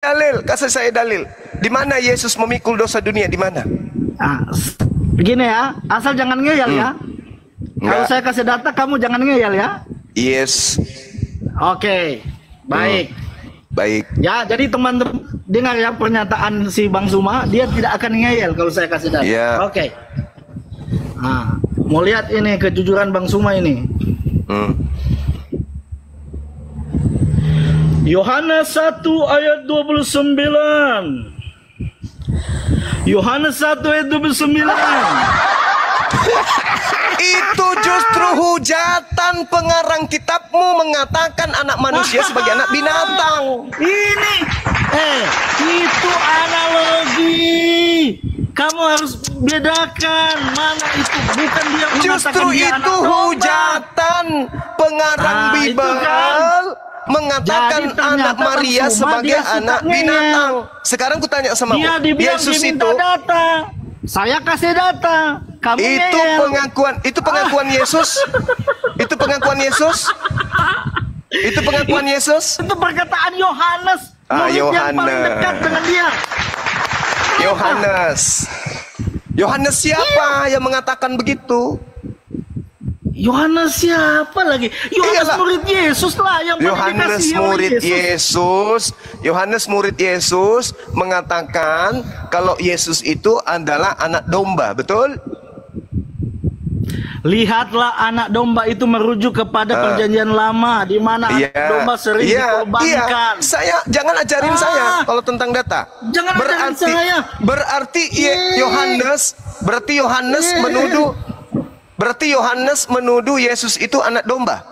dalil, kasih saya dalil. Di mana Yesus memikul dosa dunia? Di mana? Nah, begini ya, asal jangan ngeyel ya. Kalau saya kasih data, kamu jangan ngeyel ya. Yes. Oke, baik. Baik. Ya, jadi teman-teman dengar ya pernyataan si Bang Suma, dia tidak akan ngeyel kalau saya kasih data. Yeah. Oke. Nah, mau lihat ini kejujuran Bang Suma ini. Yohanes 1 ayat 29. Yohanes 1 ayat 29. Itu justru hujatan pengarang kitabmu mengatakan anak manusia sebagai anak binatang. Ini itu analogi. Kamu harus bedakan mana itu, bukan dia mengatakan Justru dia itu anak domba. hujatan pengarang Bible kan. mengatakan Jadi ternyata anak Maria Bang Suma, sebagai dia suka anak ngeyel. binatang. Sekarang kutanya sama Dia dibilang Yesus diminta itu data. Saya kasih data. Kamu itu ngeyel. pengakuan Yesus. Itu pengakuan Yesus. Itu pengakuan Yesus. Itu perkataan Yohanes. Murid yang paling dekat dengan dia. Yohanes siapa yang mengatakan begitu? Yohanes siapa lagi? Yohanes murid Yesus lah yang Yohanes murid Yesus. Yohanes murid Yesus mengatakan kalau Yesus itu adalah anak domba, betul? Lihatlah anak domba itu merujuk kepada perjanjian lama di mana anak domba sering dikorbankan. Saya jangan ajarin saya kalau tentang data. Jangan ajarin saya. Berarti Yohanes menuduh Yesus itu anak domba.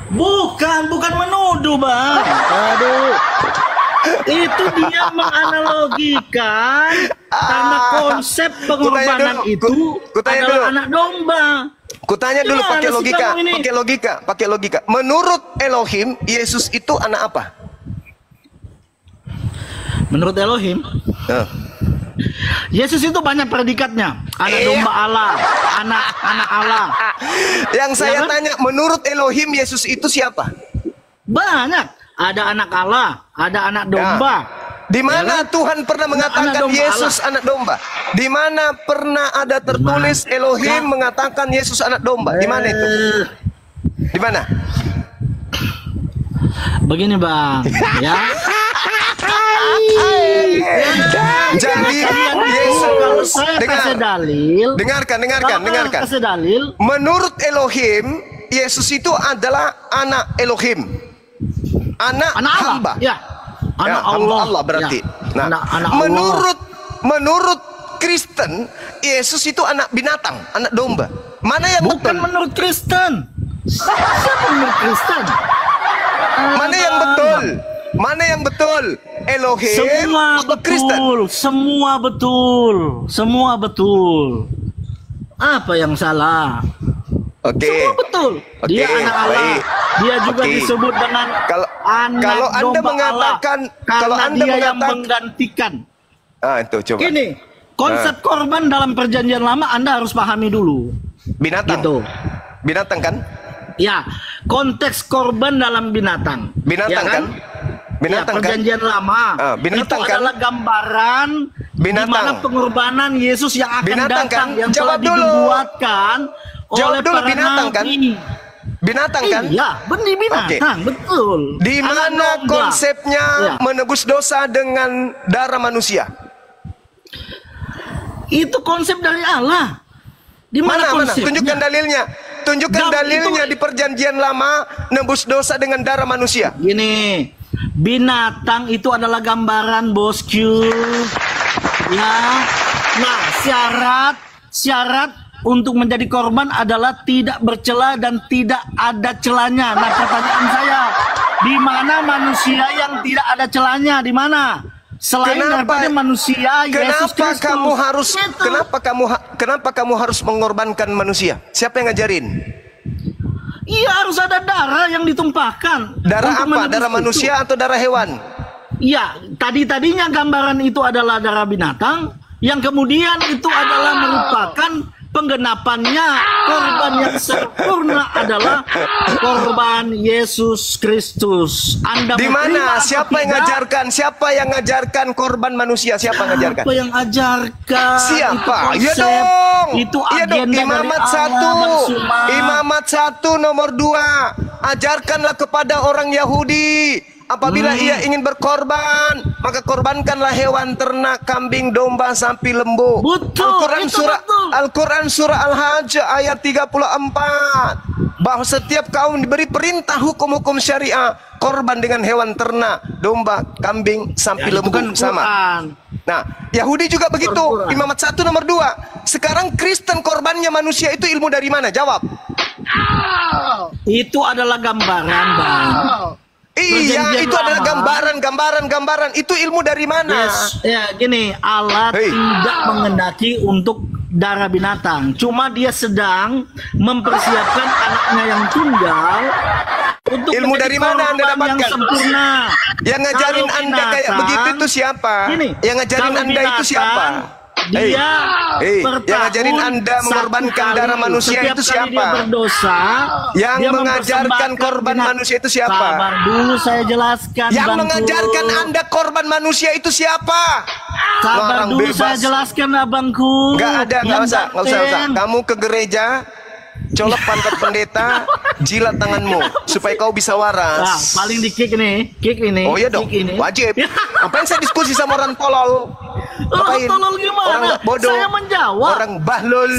Bukan menuduh, Bang. Aduh. Itu dia menganalogikan karena konsep pengorbanan itu adalah anak domba. Kutanya dulu pakai logika. Menurut Elohim, Yesus itu anak apa? Menurut Elohim, Yesus itu banyak predikatnya. Anak domba Allah, anak Allah. Yang saya tanya, menurut Elohim Yesus itu siapa? Banyak. Ada anak Allah, ada anak domba. Di mana Tuhan pernah mengatakan Yesus anak domba? Di mana pernah ada tertulis Elohim mengatakan Yesus anak domba? Di mana itu? Di mana? Begini, Bang, ya. Jadi Yesus, dengarkan. Kasih dalil. Menurut Elohim, Yesus itu adalah anak Elohim. Anak hamba. Ya. Anak Allah berarti. Ya. Nah, anak menurut Kristen, Yesus itu anak binatang, anak domba. Mana yang betul? Bukan menurut Kristen. Siapa menurut Kristen? Mana yang betul? Mana yang betul? Elohim atau Kristen? Semua betul. Apa yang salah? Oke. Semua betul. Dia anak Allah. Dia juga disebut dengan kalau Anda mengatakan kalau dia yang menggantikan. Itu coba. Gini, konsep korban dalam perjanjian lama Anda harus pahami dulu. Binatang. Gitu. Binatang kan? Ya, konteks korban dalam binatang. Binatang kan? Binatang perjanjian lama. Binatang itu kan? adalah gambaran di mana pengorbanan Yesus yang akan datang yang telah dibuatkan oleh para nabi. Binatang kan? Iya, binatang, betul. Di mana konsepnya menebus dosa dengan darah manusia? Itu konsep dari Allah. Di mana konsepnya? Tunjukkan dalilnya. Tunjukkan dalilnya di perjanjian lama nebus dosa dengan darah manusia. Gini, binatang itu adalah gambaran, bosku. Ya. Nah, syarat untuk menjadi korban adalah tidak bercela dan tidak ada celanya. Nah, pertanyaan saya, di mana manusia yang tidak ada celanya? Di mana? Selain daripada manusia, Yesus Kristus. Kenapa kamu harus mengorbankan manusia? Siapa yang ngajarin? Iya, harus ada darah yang ditumpahkan. Darah apa? Darah manusia atau darah hewan? Iya, tadinya gambaran itu adalah darah binatang, yang kemudian itu adalah merupakan penggenapannya korban yang sempurna adalah korban Yesus Kristus. Anda Di mau terima mana? atau Siapa yang tidak? ngajarkan? Siapa yang ngajarkan korban manusia? Siapa yang ngajarkan? Apa yang ajarkan? Siapa? Itu Iya konsep, dong. itu Iya dong. agenda Imamat dari satu. Allah, Bang Suma. Imamat satu nomor 2. Ajarkanlah kepada orang Yahudi. Apabila ia ingin berkorban, maka korbankanlah hewan ternak, kambing, domba, sapi, lembu. Betul, Al-Quran itu surah betul. Al-Quran surah Al-Hajj ayat 34. Bahwa setiap kaum diberi perintah hukum-hukum syariah, korban dengan hewan ternak, domba, kambing, sapi, Ya, itu lembu, kan sama. Quran. Nah, Yahudi juga begitu. Quran. Imamat 1 nomor 2. Sekarang Kristen korbannya manusia itu ilmu dari mana? Jawab. Itu adalah gambaran, Bang. Iya, Perjanjian itu adalah lama. gambaran. Itu ilmu dari mana? Yes, ya gini, Allah Hei. tidak mengendaki untuk darah binatang. Cuma dia sedang mempersiapkan anaknya yang tunggal untuk Ilmu menjadi dari mana Anda korban yang dapatkan? sempurna. Yang ngajarin Kalau Anda kayak binatang, begitu itu siapa? Gini, Yang ngajarin kalau Anda itu siapa? binatang, Dia per yang ngajarin tahun Anda mengorbankan satu darah kali. manusia Setiap itu kali siapa? Dia berdosa, Yang dia mengajarkan mempersembahkan korban manusia itu siapa? Sabar dulu saya jelaskan. Yang Bangku. mengajarkan Anda korban manusia itu siapa? Sabar Orang dulu bebas. saya jelaskan abangku. Nggak ada, nggak Yang usah. Daten. Kamu ke gereja, colok pantat pendeta, jilat tanganmu supaya kau bisa Nah, waras. paling di kick ini. Oh iya dong, kick ini. wajib. Ngapain saya diskusi sama orang tolol? Ngapain? Tolol gimana? Orang nggak bodoh. Saya menjawab. Orang bahlul.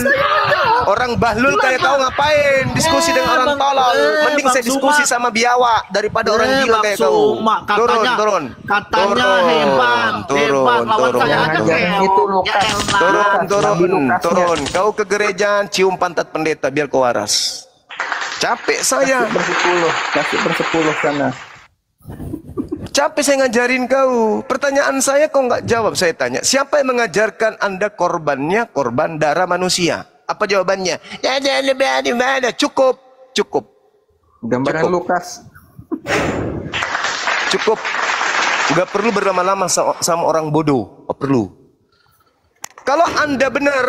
Orang bahlul kayak kau ngapain diskusi dengan orang Bang- tolol? Mending Bang saya diskusi Suma. sama biawak daripada orang gila Bang kayak kau. Suma, Turun. Katanya hebat, lawan saya aja Jangan itu, Lukas. Turun. Kau ke gereja cium pantat pendeta biar kau waras. Capek saya. Kasih bersepuluh sana. Capek saya ngajarin kau. Pertanyaan saya kau nggak jawab. Saya tanya, siapa yang mengajarkan Anda korbannya korban darah manusia? Apa jawabannya? Ya, lebih di mana? Cukup. Gambaran Cukup. Lukas. Cukup. Nggak perlu berlama-lama sama orang bodoh. Nggak perlu. Kalau Anda benar,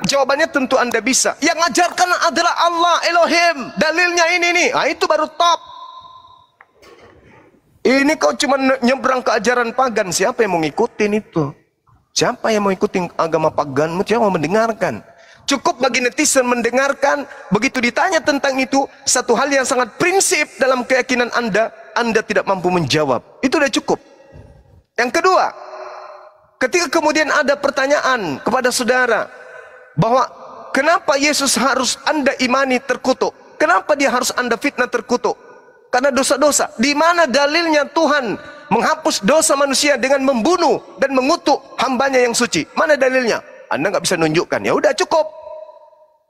jawabannya tentu Anda bisa. Yang ngajarkan adalah Allah, Elohim. Dalilnya ini nih. Nah, itu baru top. Ini kau cuma nyebrang ke ajaran pagan. Siapa yang mau ngikutin itu? Siapa yang mau ikutin agama paganmu? Siapa mau mendengarkan? Cukup bagi netizen mendengarkan. Begitu ditanya tentang itu, satu hal yang sangat prinsip dalam keyakinan Anda tidak mampu menjawab. Itu udah cukup. Yang kedua, ketika kemudian ada pertanyaan kepada saudara, bahwa kenapa Yesus harus Anda imani terkutuk? Kenapa dia harus Anda fitnah terkutuk? Karena dosa-dosa. Di mana dalilnya Tuhan menghapus dosa manusia dengan membunuh dan mengutuk hambanya yang suci? Mana dalilnya? Anda nggak bisa nunjukkan. Ya udah cukup.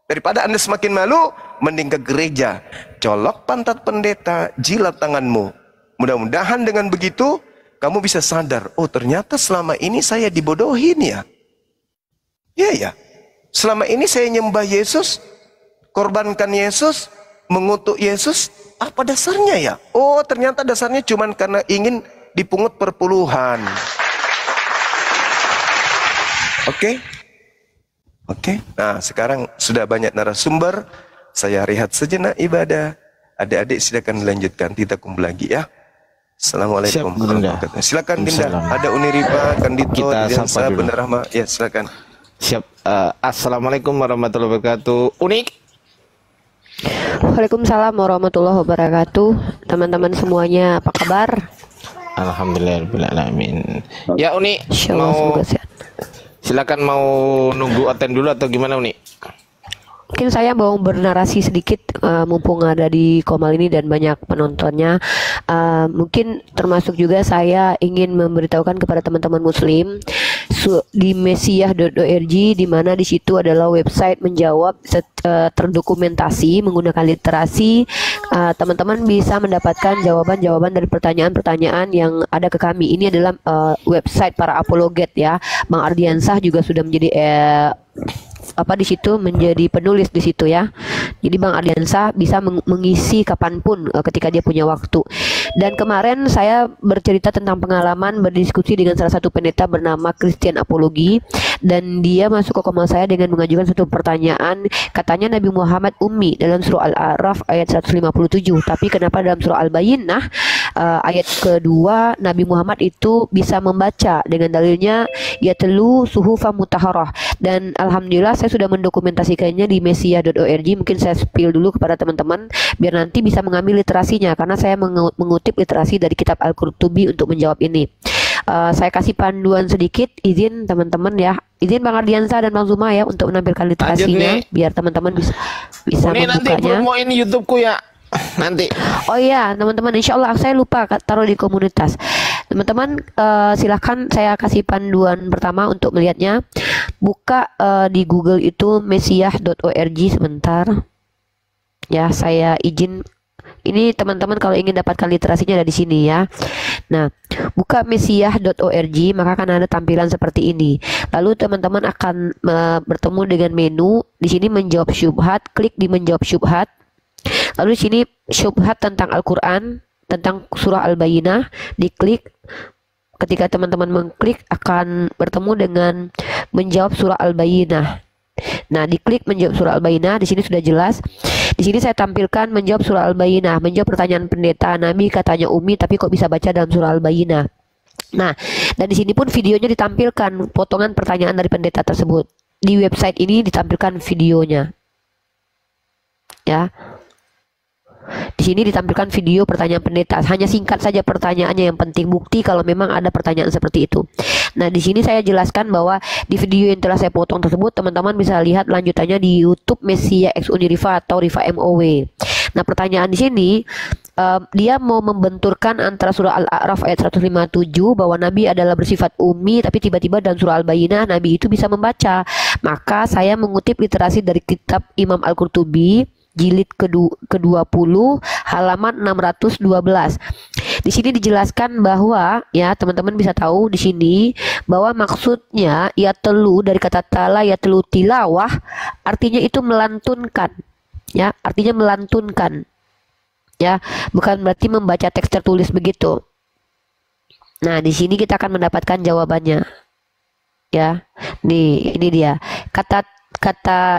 Daripada Anda semakin malu, mending ke gereja, colok pantat pendeta, jilat tanganmu. Mudah-mudahan dengan begitu kamu bisa sadar, oh ternyata selama ini saya dibodohin ya. Ya. Selama ini saya nyembah Yesus, korbankan Yesus, mengutuk Yesus. Apa dasarnya ya? Oh ternyata dasarnya cuma karena ingin dipungut perpuluhan. Oke? Nah sekarang sudah banyak narasumber. Saya rehat sejenak ibadah. Adik-adik silakan dilanjutkan. Kita kumpul lagi ya. Assalamualaikum warahmatullahi wabarakatuh. Silakan Dinda. Ada Uniripa, Kandito, Kita Diansa, sapa dulu. Bener Rahma. Ya silakan. Siap. Assalamualaikum warahmatullahi wabarakatuh. Unik. Waalaikumsalam warahmatullahi wabarakatuh. Teman-teman semuanya apa kabar? Alhamdulillahirobbilalamin. Ya Uni, Insyaallah mau semoga sehat. silakan mau nunggu attend dulu atau gimana Uni? Mungkin saya mau bernarasi sedikit mumpung ada di Komal ini dan banyak penontonnya. Mungkin termasuk juga saya ingin memberitahukan kepada teman-teman muslim di mesiah.org, di mana di situ adalah website menjawab terdokumentasi menggunakan literasi. Teman-teman bisa mendapatkan jawaban-jawaban dari pertanyaan-pertanyaan yang ada ke kami. Ini adalah website para apologet ya. Bang Ardiansah juga sudah menjadi di situ menjadi penulis di situ ya. Jadi Bang Ardiansa bisa mengisi kapanpun ketika dia punya waktu. Dan kemarin saya bercerita tentang pengalaman berdiskusi dengan salah satu pendeta bernama Christian Apologi, dan dia masuk ke komal saya dengan mengajukan satu pertanyaan. Katanya Nabi Muhammad ummi dalam surah Al-A'raf ayat 157, tapi kenapa dalam surah Al-Bayyinah ayat kedua Nabi Muhammad itu bisa membaca dengan dalilnya yatlu suhufan mutahharah. Dan alhamdulillah saya sudah mendokumentasikannya di mesia.org. Mungkin saya spill dulu kepada teman-teman biar nanti bisa mengambil literasinya, karena saya mengutip literasi dari kitab Al-Qurtubi untuk menjawab ini. Saya kasih panduan sedikit, izin teman-teman ya, izin Bang Ardiansa dan Bang Zuma ya untuk menampilkan literasinya biar teman-teman bisa Ini nanti membukanya. promoin YouTubeku ya nanti. Oh iya teman-teman, insya Allah saya lupa taruh di komunitas. Teman-teman silahkan saya kasih panduan pertama untuk melihatnya. Buka di Google itu mesiah.org sebentar. Ya saya izin. Ini teman-teman kalau ingin dapatkan literasinya ada di sini ya. Nah, buka mesiah.org maka akan ada tampilan seperti ini. Lalu teman-teman akan bertemu dengan menu. Di sini menjawab syubhat, klik di menjawab syubhat. Lalu di sini syubhat tentang Al-Quran, tentang surah Al-Bayyinah, diklik. Ketika teman-teman mengklik akan bertemu dengan menjawab surah Al-Bayyinah. Nah, diklik menjawab surah Al-Bayyinah, di sini sudah jelas. Di sini saya tampilkan menjawab surah Al-Bayyinah, menjawab pertanyaan pendeta. Nabi katanya Umi, tapi kok bisa baca dalam surah Al-Bayyinah? Nah, dan di sini pun videonya ditampilkan, potongan pertanyaan dari pendeta tersebut. Di website ini ditampilkan videonya. Ya. Di sini ditampilkan video pertanyaan pendeta. Hanya singkat saja pertanyaannya, yang penting bukti kalau memang ada pertanyaan seperti itu. Nah, di sini saya jelaskan bahwa di video yang telah saya potong tersebut teman-teman bisa lihat lanjutannya di YouTube Mesia X Unirifa atau Rifa MOW. Nah, pertanyaan di sini dia mau membenturkan antara surah Al-A'raf ayat 157 bahwa Nabi adalah bersifat ummi, tapi tiba-tiba dalam surah Al-Bayyinah Nabi itu bisa membaca. Maka saya mengutip literasi dari kitab Imam Al-Qurtubi jilid ke-20 halaman 612. Di sini dijelaskan bahwa ya teman-teman bisa tahu di sini bahwa maksudnya ya telu dari kata tala ya telu tilawah artinya itu melantunkan. Ya, artinya melantunkan. Ya, bukan berarti membaca teks tertulis begitu. Nah, di sini kita akan mendapatkan jawabannya. Ya. Nih, ini dia. Kata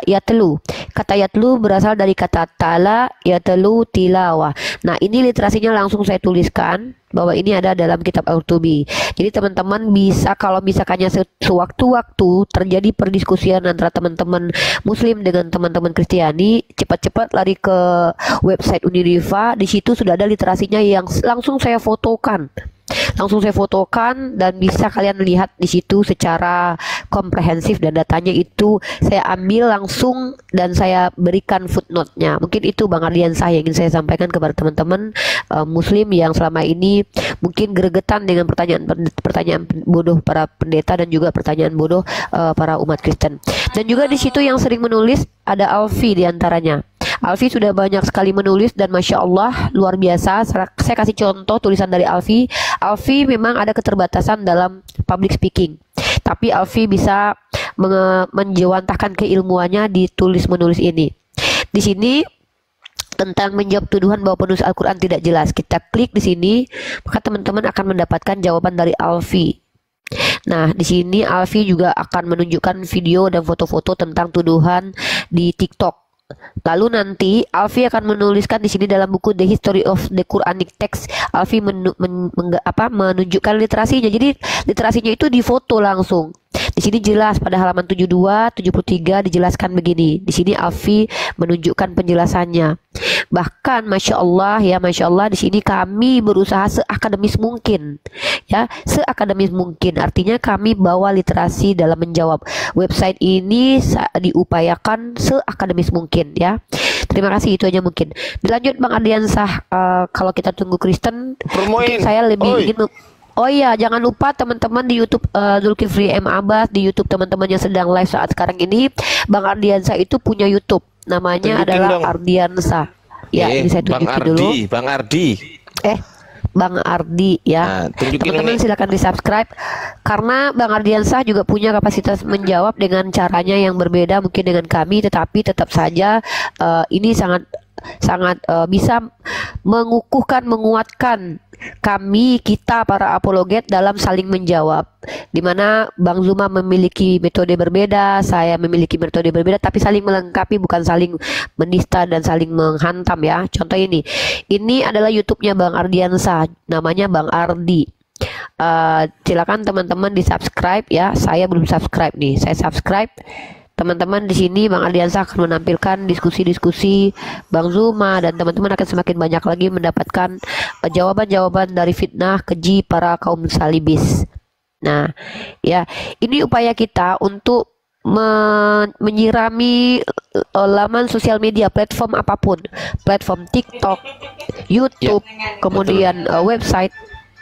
yatlu. Kata yatlu berasal dari kata tala yatlu tilawah. Nah, ini literasinya langsung saya tuliskan bahwa ini ada dalam kitab Al-Qurtubi. Jadi teman-teman bisa, kalau misalkannya sewaktu-waktu terjadi perdiskusian antara teman-teman Muslim dengan teman-teman Kristiani, cepat-cepat lari ke website Unirifa. Di situ sudah ada literasinya yang langsung saya fotokan. Dan bisa kalian lihat di situ secara komprehensif, dan datanya itu saya ambil langsung dan saya berikan footnote-nya. Mungkin itu Bang Ardiansa yang ingin saya sampaikan kepada teman-teman Muslim yang selama ini mungkin gregetan dengan pertanyaan bodoh para pendeta dan juga pertanyaan bodoh para umat Kristen. Dan juga di situ yang sering menulis ada Alfi diantaranya. Alfi sudah banyak sekali menulis dan Masya Allah luar biasa. Saya kasih contoh tulisan dari Alfi. Alfi memang ada keterbatasan dalam public speaking, tapi Alfi bisa menjawantahkan keilmuannya di tulis-menulis ini. Di sini tentang menjawab tuduhan bahwa penulis Al-Quran tidak jelas. Kita klik di sini, maka teman-teman akan mendapatkan jawaban dari Alfi. Nah, di sini Alfi juga akan menunjukkan video dan foto-foto tentang tuduhan di TikTok. Lalu nanti Alfi akan menuliskan di sini dalam buku The History of the Quranic Text. Alfi menunjukkan literasinya. Jadi literasinya itu difoto langsung. Di sini jelas pada halaman 72, 73 dijelaskan begini. Di sini Alfi menunjukkan penjelasannya. Bahkan Masya Allah di sini kami berusaha seakademis mungkin. Ya, seakademis mungkin. Artinya kami bawa literasi dalam menjawab. Website ini diupayakan seakademis mungkin ya. Terima kasih, itu aja mungkin. Dilanjut Bang Ardiansa, kalau kita tunggu Kristen, mungkin saya lebih ingin oh iya, jangan lupa teman-teman di YouTube Zulkifli M. Abbas, di YouTube teman-teman yang sedang live saat sekarang ini, Bang Ardiansa itu punya YouTube. Namanya Tunjukin adalah dong. Ardiansa. Ya, ini saya tunjukin dulu. Bang Ardi. Bang Ardi ya. Nah, tunjukin Teman-teman Uni. silakan di-subscribe karena Bang Ardiansah juga punya kapasitas menjawab dengan caranya yang berbeda mungkin dengan kami, tetapi tetap saja ini sangat bisa mengukuhkan, menguatkan kita para apologet dalam saling menjawab, di mana Bang Zuma memiliki metode berbeda, saya memiliki metode berbeda, tapi saling melengkapi, bukan saling menista dan saling menghantam ya. Contoh ini adalah YouTube-nya Bang Ardiansah, namanya Bang Ardi. Silakan teman-teman di subscribe ya. Saya belum subscribe nih, saya subscribe. Teman-teman di sini Bang Ardiansah akan menampilkan diskusi-diskusi Bang Zuma, dan teman-teman akan semakin banyak lagi mendapatkan jawaban-jawaban dari fitnah keji para kaum salibis. Nah, ya, ini upaya kita untuk menyirami laman sosial media, platform apapun, platform TikTok, YouTube, kemudian website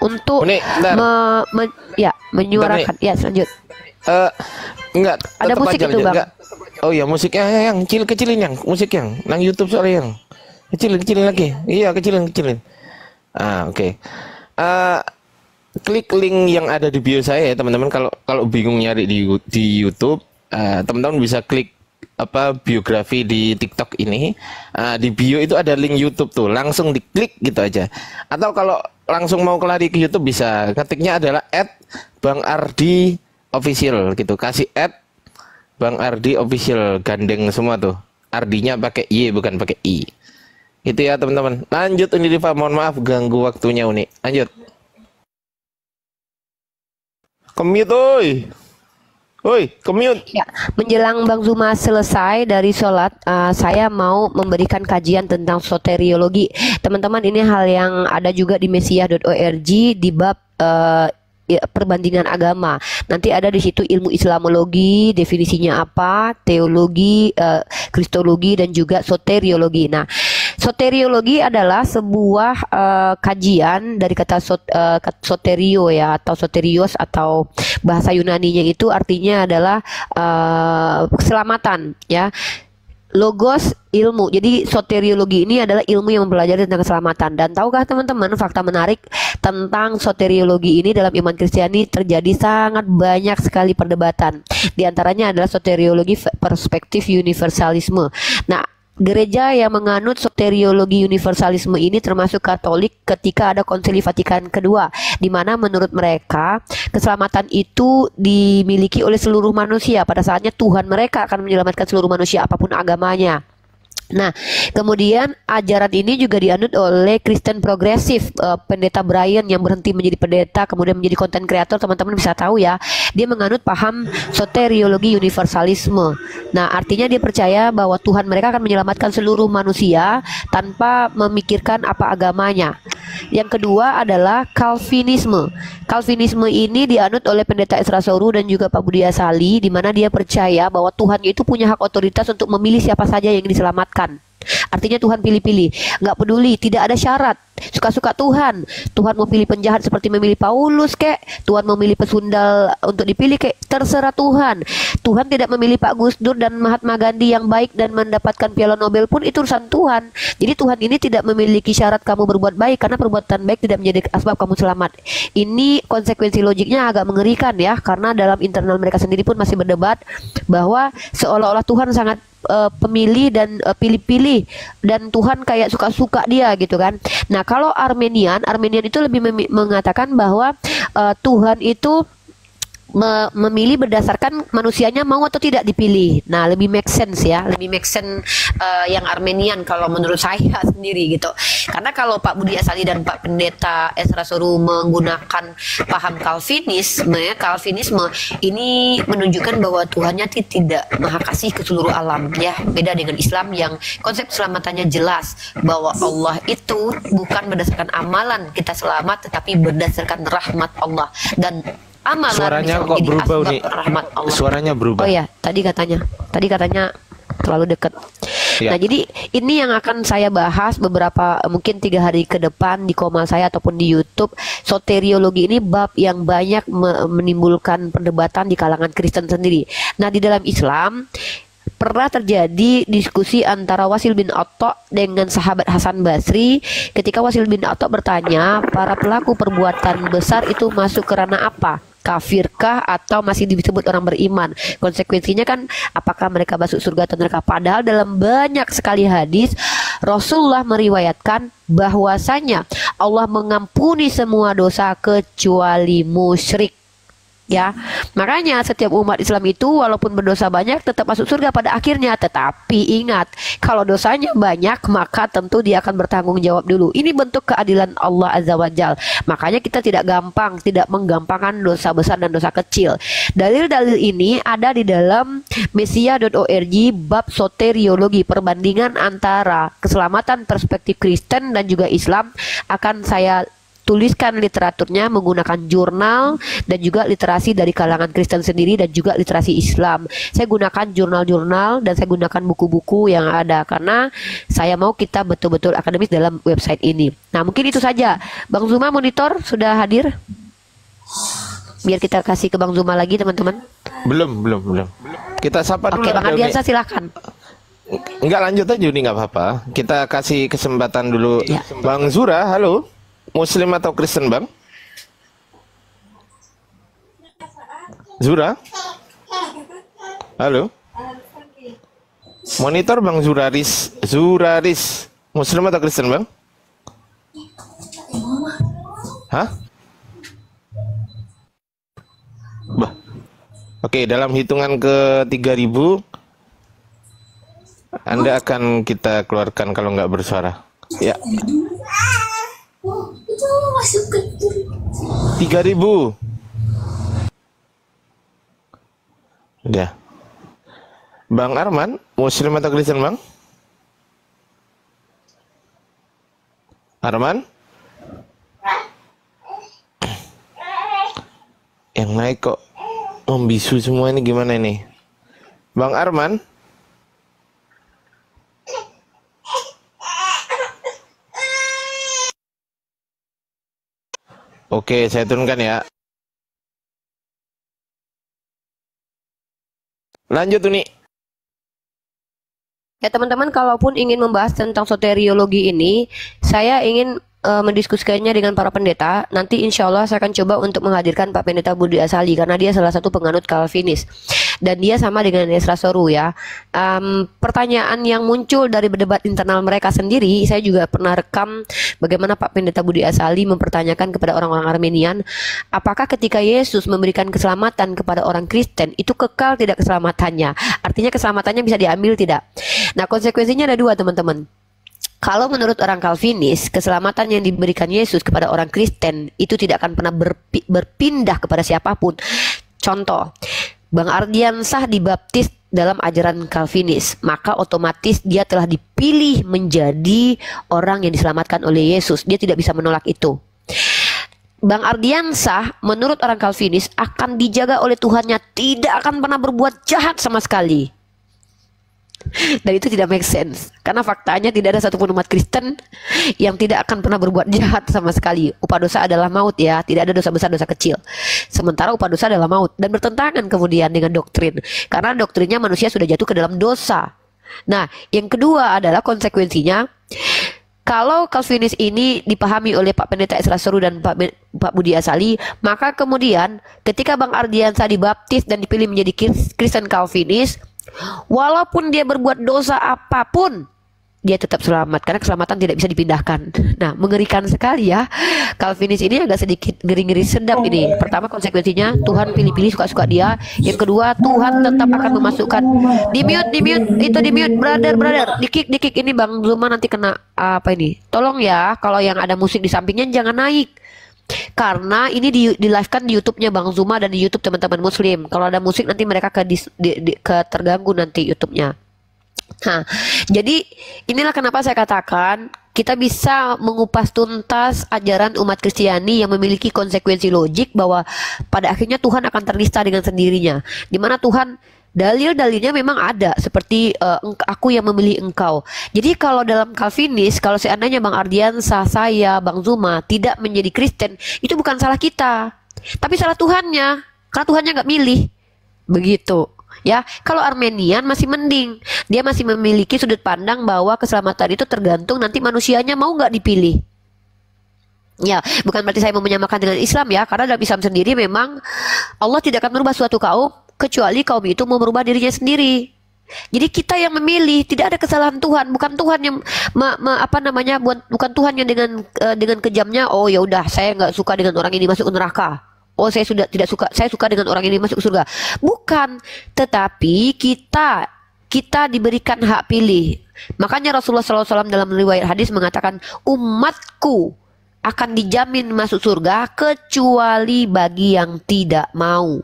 untuk Uni, bentar. menyuarakan. Ya, lanjut. Enggak, Ada tetep musik aja itu, lanjut. Bang. Enggak. Oh ya, musiknya yang kecilin yang musik yang nang YouTube soalnya yang kecilin lagi. Iya, kecilin. Oke. Klik link yang ada di bio saya ya, teman-teman. Kalau bingung nyari di YouTube, teman-teman bisa klik biografi di TikTok ini. Di bio itu ada link YouTube tuh, langsung diklik gitu aja. Atau kalau langsung mau kelari ke YouTube bisa ketiknya adalah @BangArdi_official gitu. Kasih @BangArdi_official, gandeng semua tuh. Ardinya pakai Y bukan pakai I. Itu ya teman-teman. Lanjut Uni Diva, mohon maaf ganggu waktunya Uni. Lanjut. Commute commute. Ya, menjelang Bang Zuma selesai dari sholat, saya mau memberikan kajian tentang soteriologi. Teman-teman, ini hal yang ada juga di mesiah.org di bab perbandingan agama. Nanti ada di situ ilmu Islamologi, definisinya apa, teologi, kristologi, dan juga soteriologi. Nah, soteriologi adalah sebuah kajian dari kata soterio ya, atau soterios, atau bahasa Yunaninya itu artinya adalah keselamatan ya. Logos ilmu. Jadi soteriologi ini adalah ilmu yang mempelajari tentang keselamatan. Dan tahukah teman-teman fakta menarik tentang soteriologi ini? Dalam iman Kristiani terjadi sangat banyak sekali perdebatan. Di antaranya adalah soteriologi perspektif universalisme. Nah, gereja yang menganut soteriologi universalisme ini termasuk Katolik ketika ada Konsili Vatikan kedua, di mana menurut mereka keselamatan itu dimiliki oleh seluruh manusia. Pada saatnya Tuhan mereka akan menyelamatkan seluruh manusia apapun agamanya. Nah, kemudian ajaran ini juga dianut oleh Kristen progresif. Pendeta Brian yang berhenti menjadi pendeta kemudian menjadi konten kreator, teman-teman bisa tahu ya, dia menganut paham soteriologi universalisme. Nah, artinya dia percaya bahwa Tuhan mereka akan menyelamatkan seluruh manusia tanpa memikirkan apa agamanya. Yang kedua adalah Calvinisme. Calvinisme ini dianut oleh pendeta Ezra Soru dan juga Pak Budi Asali, di mana dia percaya bahwa Tuhan itu punya hak otoritas untuk memilih siapa saja yang diselamatkan. Artinya Tuhan pilih-pilih, nggak peduli, tidak ada syarat, suka-suka Tuhan. Tuhan mau pilih penjahat seperti memilih Paulus kek, Tuhan memilih pesundal untuk dipilih kek, terserah Tuhan. Tuhan tidak memilih Pak Gus Dur dan Mahatma Gandhi yang baik dan mendapatkan Piala Nobel pun, itu urusan Tuhan. Jadi Tuhan ini tidak memiliki syarat kamu berbuat baik, karena perbuatan baik tidak menjadi asbab kamu selamat. Ini konsekuensi logiknya agak mengerikan ya, karena dalam internal mereka sendiri pun masih berdebat bahwa seolah-olah Tuhan sangat pemilih dan pilih-pilih, dan Tuhan kayak suka-suka dia gitu kan. Nah, kalau Armenian itu lebih mengatakan bahwa Tuhan itu memilih berdasarkan manusianya mau atau tidak dipilih. Nah, lebih make sense ya, lebih make sense yang Armenian kalau menurut saya sendiri gitu. Karena kalau Pak Budi Asali dan Pak Pendeta Ezra Soru menggunakan paham Calvinisme ini menunjukkan bahwa Tuhannya tidak maha kasih ke seluruh alam ya. Beda dengan Islam yang konsep keselamatannya jelas, bahwa Allah itu bukan berdasarkan amalan kita selamat, tetapi berdasarkan rahmat Allah, dan amalan Suaranya bisa kok menjadi berubah asbab nih. rahmat Allah. Suaranya berubah. Oh ya, tadi katanya terlalu dekat. Ya. Nah, jadi ini yang akan saya bahas beberapa, mungkin 3 hari ke depan di komal saya ataupun di YouTube. Soteriologi ini bab yang banyak menimbulkan perdebatan di kalangan Kristen sendiri. Nah, di dalam Islam pernah terjadi diskusi antara Wasil bin Atta dengan sahabat Hasan Basri ketika Wasil bin Atta bertanya, para pelaku perbuatan besar itu masuk kerana apa? Kafirkah atau masih disebut orang beriman? Konsekuensinya kan apakah mereka masuk surga atau neraka? Padahal dalam banyak sekali hadis Rasulullah meriwayatkan bahwasanya Allah mengampuni semua dosa kecuali musyrik. Ya, makanya setiap umat Islam itu walaupun berdosa banyak tetap masuk surga pada akhirnya. Tetapi ingat, kalau dosanya banyak maka tentu dia akan bertanggung jawab dulu. Ini bentuk keadilan Allah Azza wa Jal. Makanya kita tidak menggampangkan dosa besar dan dosa kecil. Dalil-dalil ini ada di dalam mesia.org bab soteriologi, perbandingan antara keselamatan perspektif Kristen dan juga Islam. Akan saya tuliskan literaturnya menggunakan jurnal dan juga literasi dari kalangan Kristen sendiri dan juga literasi Islam. Saya gunakan jurnal-jurnal dan saya gunakan buku-buku yang ada karena saya mau kita betul-betul akademis dalam website ini. Nah, mungkin itu saja. Bang Zuma monitor sudah hadir? Biar kita kasih ke Bang Zuma lagi, teman-teman. Belum. Kita sapa dulu. Oke, Bang Ardiansa silakan. Enggak, lanjut aja Juni, nggak apa-apa. Kita kasih kesempatan dulu. Ya. Bang Zura, halo. Muslim atau Kristen, Bang? Zura? Halo? Monitor Bang Zuraris. Muslim atau Kristen, Bang? Hah? Bah. Oke, dalam hitungan ke 3000 Anda akan kita keluarkan kalau nggak bersuara. Ya. Itu masuk ke 3000. Udah. Bang Arman, Muslim atau Kristen, Bang? Arman? Yang naik kok membisu semua ini, gimana ini? Bang Arman? Oke, saya turunkan ya. Lanjut Uni. Ya teman-teman, kalaupun ingin membahas tentang soteriologi ini, saya ingin mendiskusikannya dengan para pendeta. Nanti insya Allah saya akan coba untuk menghadirkan Pak Pendeta Budi Asali karena dia salah satu penganut Calvinis dan dia sama dengan Esra Soru ya. Pertanyaan yang muncul dari berdebat internal mereka sendiri, saya juga pernah rekam bagaimana Pak Pendeta Budi Asali mempertanyakan kepada orang-orang Armenian, apakah ketika Yesus memberikan keselamatan kepada orang Kristen itu kekal tidak keselamatannya? Artinya keselamatannya bisa diambil tidak? Nah, konsekuensinya ada dua, teman-teman. Kalau menurut orang Calvinis, keselamatan yang diberikan Yesus kepada orang Kristen itu tidak akan pernah berpindah kepada siapapun. Contoh, Bang Ardiansah dibaptis dalam ajaran Calvinis, maka otomatis dia telah dipilih menjadi orang yang diselamatkan oleh Yesus. Dia tidak bisa menolak itu. Bang Ardiansah menurut orang Calvinis akan dijaga oleh Tuhannya, tidak akan pernah berbuat jahat sama sekali. Dan itu tidak make sense karena faktanya tidak ada satupun umat Kristen yang tidak akan pernah berbuat jahat sama sekali. Upah dosa adalah maut ya, tidak ada dosa besar dosa kecil. Sementara upah dosa adalah maut dan bertentangan kemudian dengan doktrin karena doktrinnya manusia sudah jatuh ke dalam dosa. Nah, yang kedua adalah konsekuensinya. Kalau Calvinis ini dipahami oleh Pak Pendeta Esra Soru dan Pak Budi Asali, maka kemudian ketika Bang Ardiansah dibaptis dan dipilih menjadi Kristen Calvinis, walaupun dia berbuat dosa apapun, dia tetap selamat karena keselamatan tidak bisa dipindahkan. Nah, mengerikan sekali ya. Calvinis ini agak sedikit ngeri-ngeri sedap ini. Pertama, konsekuensinya Tuhan pilih-pilih suka-suka dia. Yang kedua, Tuhan tetap akan memasukkan di mute, brother, di kick ini Bang Zuma nanti kena apa ini? Tolong ya, kalau yang ada musik di sampingnya jangan naik. Karena ini di live-kan di YouTube-nya Bang Zuma dan di YouTube teman-teman Muslim. Kalau ada musik nanti mereka terganggu nanti YouTube-nya. Nah, jadi inilah kenapa saya katakan kita bisa mengupas tuntas ajaran umat Kristiani yang memiliki konsekuensi logik bahwa pada akhirnya Tuhan akan terlista dengan sendirinya. Di mana Tuhan dalil-dalilnya memang ada seperti aku yang memilih engkau. Jadi kalau dalam Calvinis, kalau seandainya Bang Ardiansah, saya, Bang Zuma tidak menjadi Kristen, itu bukan salah kita, tapi salah Tuhannya, karena Tuhannya nggak milih. Begitu. Ya, kalau Armenian masih mending. Dia masih memiliki sudut pandang bahwa keselamatan itu tergantung nanti manusianya mau nggak dipilih. Ya, bukan berarti saya mau menyamakan dengan Islam ya, karena dalam Islam sendiri memang Allah tidak akan merubah suatu kaum kecuali kaum itu mau merubah dirinya sendiri. Jadi kita yang memilih, tidak ada kesalahan Tuhan, bukan Tuhan yang bukan Tuhan yang dengan kejamnya, oh ya udah saya nggak suka dengan orang ini masuk ke neraka. Oh saya sudah tidak suka, saya suka dengan orang ini masuk ke surga. Bukan, tetapi kita diberikan hak pilih. Makanya Rasulullah SAW dalam riwayat hadis mengatakan umatku akan dijamin masuk surga kecuali bagi yang tidak mau.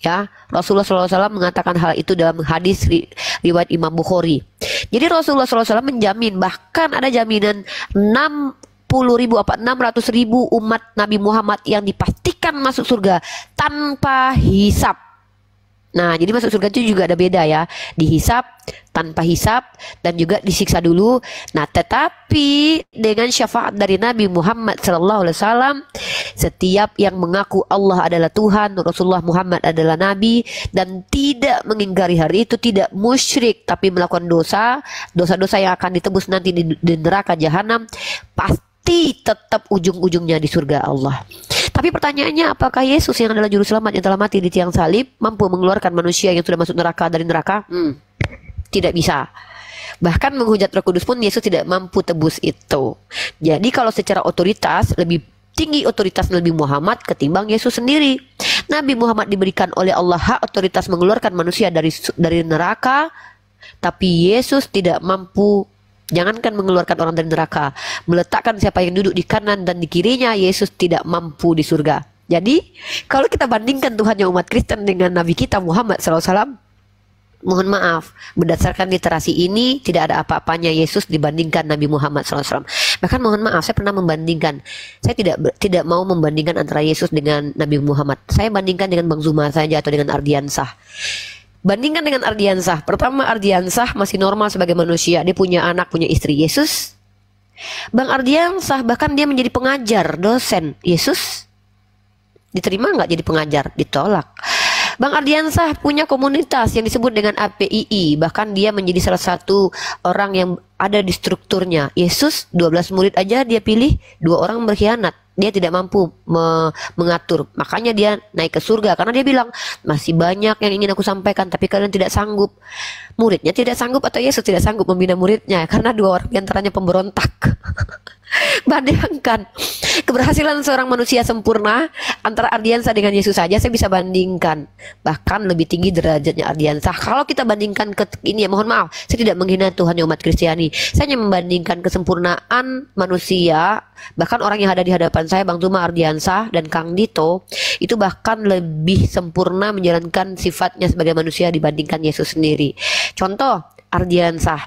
Ya, Rasulullah SAW mengatakan hal itu dalam hadis riwayat Imam Bukhari. Jadi Rasulullah SAW menjamin, bahkan ada jaminan 600.000 umat Nabi Muhammad yang dipastikan masuk surga tanpa hisab. Nah, jadi masuk surga itu juga ada beda ya, dihisap, tanpa hisap, dan juga disiksa dulu. Nah, tetapi dengan syafaat dari Nabi Muhammad SAW, setiap yang mengaku Allah adalah Tuhan, Rasulullah Muhammad adalah Nabi, dan tidak mengingkari hari itu, tidak musyrik, tapi melakukan dosa-dosa yang akan ditebus nanti di neraka jahanam, pasti tetap ujung-ujungnya di surga Allah. Tapi pertanyaannya, apakah Yesus yang adalah juru selamat yang telah mati di tiang salib mampu mengeluarkan manusia yang sudah masuk neraka dari neraka? Tidak bisa. Bahkan menghujat Roh Kudus pun Yesus tidak mampu tebus itu. Jadi kalau secara otoritas, lebih tinggi otoritas Nabi Muhammad ketimbang Yesus sendiri. Nabi Muhammad diberikan oleh Allah hak otoritas mengeluarkan manusia dari neraka, tapi Yesus tidak mampu. Jangankan mengeluarkan orang dari neraka, meletakkan siapa yang duduk di kanan dan di kirinya, Yesus tidak mampu di surga. Jadi kalau kita bandingkan Tuhannya umat Kristen dengan Nabi kita Muhammad SAW, mohon maaf, berdasarkan literasi ini tidak ada apa-apanya Yesus dibandingkan Nabi Muhammad SAW. Bahkan mohon maaf, saya pernah membandingkan, saya tidak mau membandingkan antara Yesus dengan Nabi Muhammad. Saya bandingkan dengan Bang Zuma saja atau dengan Ardiansah. Bandingkan dengan Ardiansah. Pertama, Ardiansah masih normal sebagai manusia. Dia punya anak, punya istri. Yesus, Bang Ardiansah bahkan dia menjadi pengajar, dosen. Yesus diterima nggak jadi pengajar? Ditolak. Bang Ardiansah punya komunitas yang disebut dengan APII. Bahkan dia menjadi salah satu orang yang ada di strukturnya. Yesus 12 murid aja dia pilih, 2 orang berkhianat. Dia tidak mampu mengatur. Makanya dia naik ke surga. Karena dia bilang, masih banyak yang ingin aku sampaikan, tapi kalian tidak sanggup. Muridnya tidak sanggup atau Yesus tidak sanggup membina muridnya. Karena 2 orang diantaranya pemberontak. Bayangkan keberhasilan seorang manusia sempurna antara Ardiansah dengan Yesus saja saya bisa bandingkan. Bahkan lebih tinggi derajatnya Ardiansah. Kalau kita bandingkan ke ini ya, mohon maaf, saya tidak menghina Tuhan umat Kristiani. Saya hanya membandingkan kesempurnaan manusia. Bahkan orang yang ada di hadapan saya, Bang Zuma, Ardiansah, dan Kang Dito, itu bahkan lebih sempurna menjalankan sifatnya sebagai manusia dibandingkan Yesus sendiri. Contoh, Ardiansah.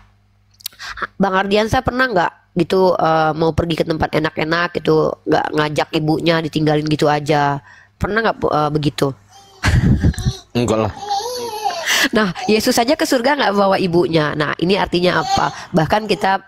Bang Ardiansah pernah nggak gitu mau pergi ke tempat enak-enak gitu, nggak ngajak ibunya, ditinggalin gitu aja? Pernah nggak begitu? Enggak lah. Nah, Yesus saja ke surga nggak bawa ibunya. Nah, ini artinya apa? Bahkan kita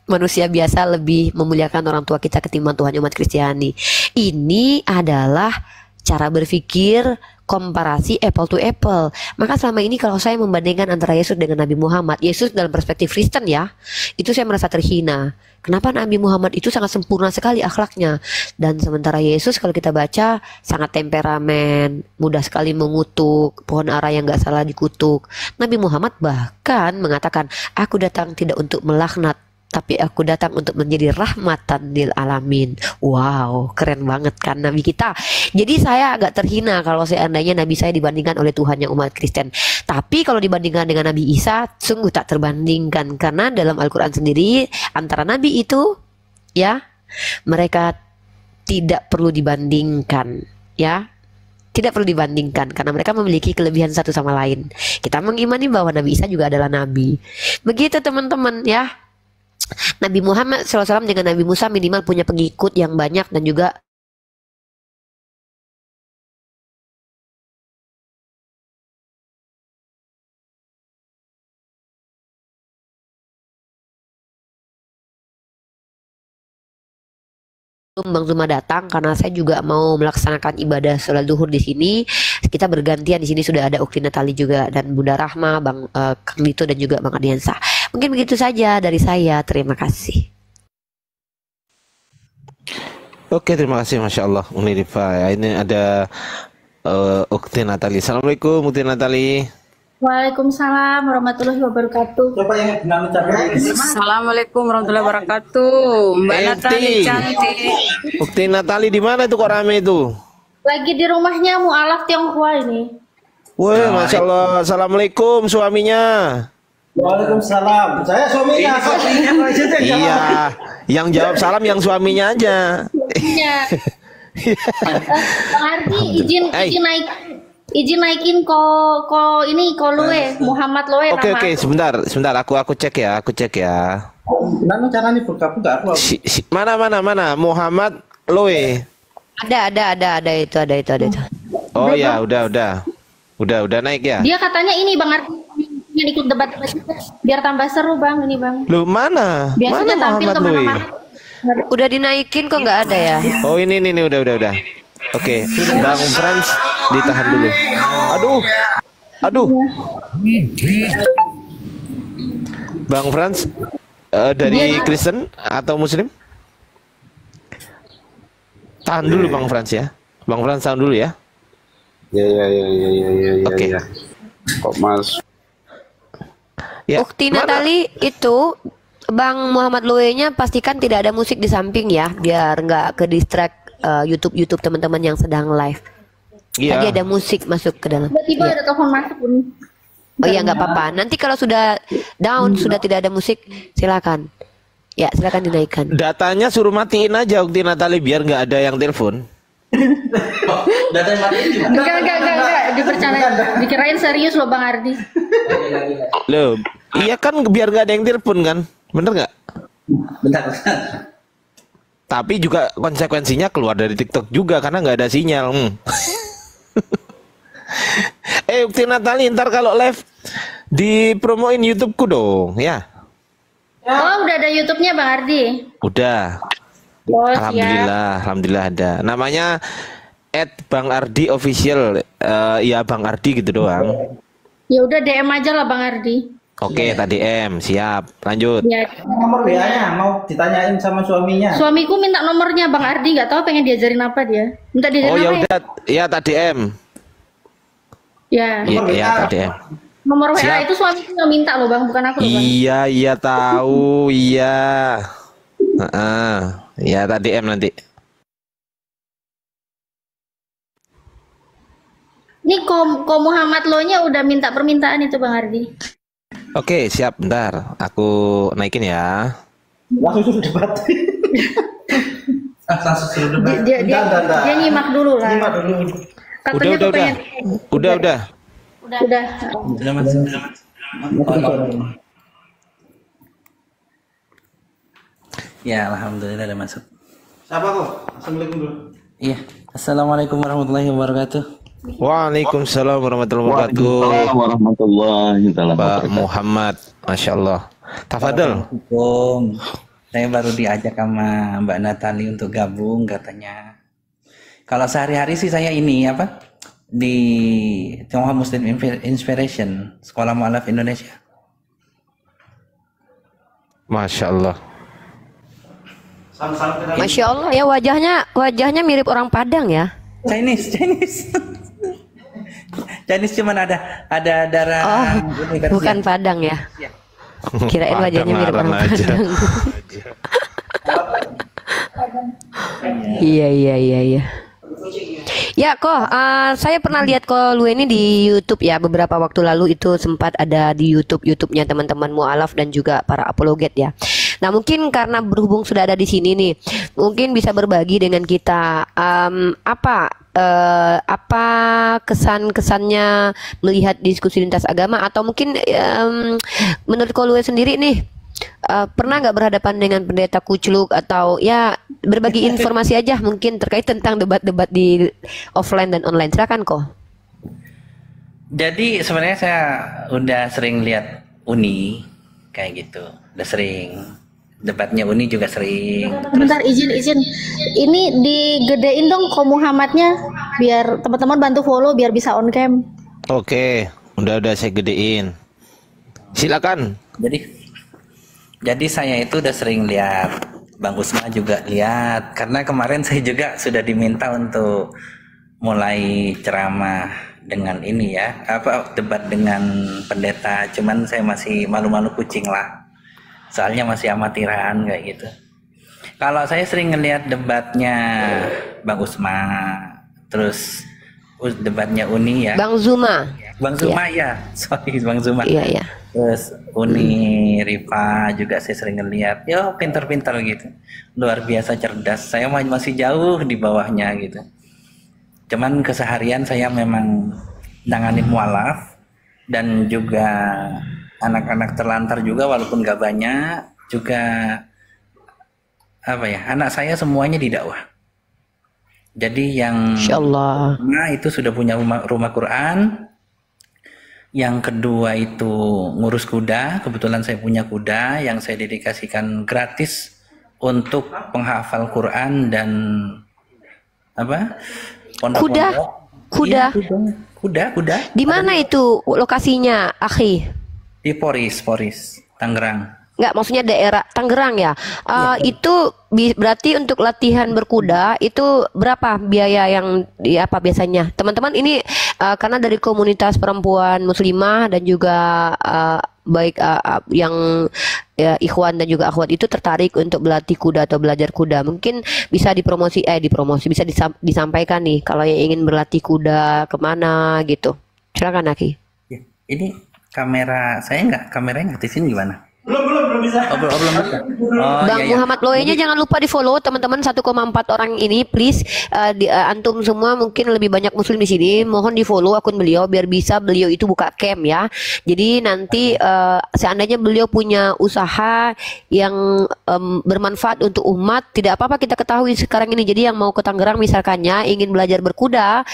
manusia biasa lebih memuliakan orang tua kita ketimbang Tuhan umat Kristiani. Ini adalah cara berpikir komparasi apple to apple. Maka selama ini kalau saya membandingkan antara Yesus dengan Nabi Muhammad, Yesus dalam perspektif Kristen ya, itu saya merasa terhina. Kenapa Nabi Muhammad itu sangat sempurna sekali akhlaknya, dan sementara Yesus kalau kita baca sangat temperamen, mudah sekali mengutuk, pohon ara yang gak salah dikutuk. Nabi Muhammad bahkan mengatakan, aku datang tidak untuk melaknat, tapi aku datang untuk menjadi rahmatan lil alamin. Wow, keren banget kan Nabi kita. Jadi saya agak terhina kalau seandainya Nabi saya dibandingkan oleh Tuhan yang umat Kristen. Tapi kalau dibandingkan dengan Nabi Isa, sungguh tak terbandingkan. Karena dalam Al-Quran sendiri, antara Nabi itu, ya, mereka tidak perlu dibandingkan, ya. Tidak perlu dibandingkan karena mereka memiliki kelebihan satu sama lain. Kita mengimani bahwa Nabi Isa juga adalah Nabi. Begitu teman-teman ya. Nabi Muhammad SAW dengan Nabi Musa minimal punya pengikut yang banyak dan juga Bang Zuma datang karena saya juga mau melaksanakan ibadah sholat zuhur di sini. Kita bergantian di sini sudah ada Ukti Natali juga dan Bunda Rahma, Bang Kang Dito dan juga Bang Ardiansah. Mungkin begitu saja dari saya. Terima kasih. Oke, terima kasih, Masya Allah, Uni Rifa. Ini ada Ukti Natali. Assalamualaikum, Ukti Natali. Waalaikumsalam warahmatullahi wabarakatuh. Assalamualaikum warahmatullahi wabarakatuh. Mbak Natali cantik. Ukti Natali di mana itu kok rame itu? Lagi di rumahnya mualaf Tionghoa ini. Wah, Masya Allah. Assalamualaikum suaminya. Waalaikumsalam. Saya suaminya. Iya, yang jawab salam yang suaminya aja. Iya. Bang Ardi izin naikin ko Lue Muhammad Lue Oke, nama. sebentar, aku cek ya. Nano caranya buka aku. Mana Muhammad Loe. Ada itu. Oh ya, udah naik ya. Dia katanya ini Bang Ardi yang ikut debat juga. Biar tambah seru Bang ini Bang. Lu mana Biasanya tampil Muhammad Loe? kemana-mana. Udah dinaikin kok nggak ada ya? Oh ini udah. Oke, Bang Frans ditahan dulu. Aduh. Bang Frans dari Kristen atau Muslim? Tahan dulu Bang Frans ya. Bang Frans tahan dulu ya. Ya. Oke. Kok Mas? Ya, Ukti mana? Natali itu Bang Muhammad Loe-nya pastikan tidak ada musik di samping ya, biar nggak ke distract YouTube teman-teman yang sedang live. Iya. Tadi ada musik masuk ke dalam. Tiba-tiba Iya. ada telepon masuk ini. Oh iya nggak apa-apa. Nanti kalau sudah down, sudah tidak ada musik, silakan. Ya silakan dinaikkan. Datanya suruh matiin aja Ukti Natali biar nggak ada yang telepon. Enggak dipercaya. Dikirain serius loh Bang Ardi. Loh, iya kan biar nggak ada yang telepon kan, bener nggak? Bentar. Tapi juga konsekuensinya keluar dari TikTok juga karena nggak ada sinyal. Ukti Natali, ntar kalau live dipromoin YouTubeku dong, ya. Oh udah ada YouTube-nya Bang Ardi. Udah. Oh siap. Alhamdulillah ada. Namanya @BangArdiOfficial. Ya Bang Ardi gitu doang. Ya udah DM aja lah Bang Ardi. Oke, tadi M, siap. Lanjut. Ya. Nomor WA-nya mau ditanyain sama suaminya. Suamiku minta nomornya Bang Ardi, nggak tahu pengen diajarin apa dia. Minta diajarin Oh ya apa udah, ya tadi M. ya? Iya, tadi M. Nomor WA Siap. itu suamiku yang minta loh Bang, bukan aku loh Bang. Iya tahu, iya. Ya tadi M nanti. Ini ko Muhammad Lo-nya udah minta permintaan itu Bang Ardi. Oke, siap. Bentar, aku naikin ya. Langsung suruh debat. Dia nyimak dulu lah. Nyimak dulu. Katanya Udah. kepengen- Udah. Udah. Ya, alhamdulillah udah masuk. Siapa kok? Assalamualaikum dulu. Iya. Assalamualaikum warahmatullahi wabarakatuh. Waalaikumsalam warahmatullahi wabarakatuh. warahmatullahi Pak Muhammad, Masya Allah. Tafadhol. Assalamualaikum. Saya baru diajak sama Mbak Natali untuk gabung katanya. Kalau sehari-hari sih saya ini apa? Di Tionghoa Muslim Inspiration, Sekolah Mu'alaf Indonesia. Masya Allah. Masya Allah ya, wajahnya mirip orang Padang ya. Chinese. Chinese cuman ada darah Oh, ini kan, bukan ya. Padang ya. Kirain wajahnya mirip orang Padang aja. Padang. Iya. Ya kok, saya pernah lihat kok lu ini di YouTube ya, beberapa waktu lalu itu sempat ada di YouTube-nya teman-teman mualaf dan juga para apologet ya. Nah mungkin karena berhubung sudah ada di sini nih, mungkin bisa berbagi dengan kita apa kesan-kesannya melihat diskusi lintas agama, atau mungkin menurut Kolue sendiri nih, pernah nggak berhadapan dengan pendeta kucluk, atau ya berbagi informasi aja mungkin terkait tentang debat-debat di offline dan online. Silakan kok. Jadi sebenarnya saya udah sering lihat Uni kayak gitu, udah sering. Debatnya Uni juga sering. Bentar, izin. Ini digedein dong Ko Muhammadnya biar teman-teman bantu follow biar bisa on cam. Oke, udah saya gedein. Silakan. Jadi saya itu udah sering lihat, Bang Usma juga lihat, karena kemarin saya juga sudah diminta untuk mulai ceramah dengan ini ya, debat dengan pendeta, cuman saya masih malu-malu kucing lah. Soalnya masih amatiran kayak gitu. Kalau saya sering ngelihat debatnya Bang Usma, terus debatnya Uni ya. Bang Zuma. Bang Zuma ya, sorry Bang Zuma. Iya. Terus Uni, Rifa juga saya sering ngelihat. Yo pinter-pinter gitu, luar biasa cerdas. Saya masih jauh di bawahnya gitu. Cuman keseharian saya memang nangani mualaf dan juga anak-anak terlantar juga walaupun gak banyak, juga anak saya semuanya didakwah. Jadi yang Insyaallah. itu sudah punya rumah Quran. Yang kedua itu ngurus kuda. Kebetulan saya punya kuda yang saya dedikasikan gratis untuk penghafal Quran dan pondok-pondok. Kuda. Iya, kuda. Di mana itu lokasinya, Akhi? Di Poris, Tangerang. Enggak, maksudnya daerah Tangerang ya. Itu berarti untuk latihan berkuda itu berapa biaya yang apa biasanya? Teman-teman ini karena dari komunitas perempuan muslimah dan juga baik yang ya, ikhwan dan juga akhwat itu tertarik untuk berlatih kuda atau belajar kuda. Mungkin bisa dipromosi bisa disampaikan nih kalau yang ingin berlatih kuda kemana gitu. Silakan Aki. Ini kameranya aktifin gimana? Belum bisa. Belum bisa. Bang Muhammad Loe-nya jangan lupa di follow teman-teman 1,4 orang ini please. Antum semua mungkin lebih banyak muslim di sini, mohon di follow akun beliau biar bisa beliau itu buka cam ya. Jadi nanti seandainya beliau punya usaha yang bermanfaat untuk umat, tidak apa-apa kita ketahui sekarang ini. Jadi yang mau ke Tangerang misalkannya ingin belajar berkuda,